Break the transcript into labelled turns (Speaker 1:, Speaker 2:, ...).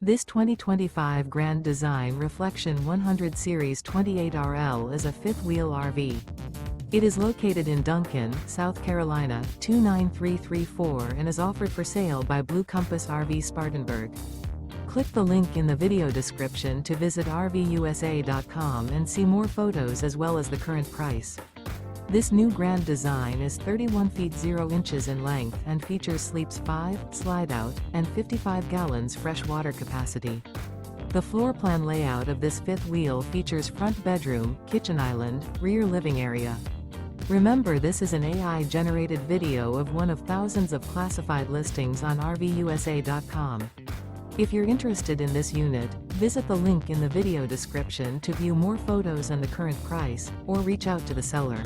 Speaker 1: This 2025 Grand Design Reflection 100 Series 28RL is a fifth-wheel RV. It is located in Duncan, South Carolina, 29334 and is offered for sale by Blue Compass RV Spartanburg. Click the link in the video description to visit RVUSA.com and see more photos as well as the current price. This new Grand Design is 31 feet 0 inches in length and features sleeps 5, slide-out, and 55 gallons fresh water capacity. The floor plan layout of this fifth wheel features front bedroom, kitchen island, rear living area. Remember, this is an AI-generated video of one of thousands of classified listings on RVUSA.com. If you're interested in this unit, visit the link in the video description to view more photos and the current price, or reach out to the seller.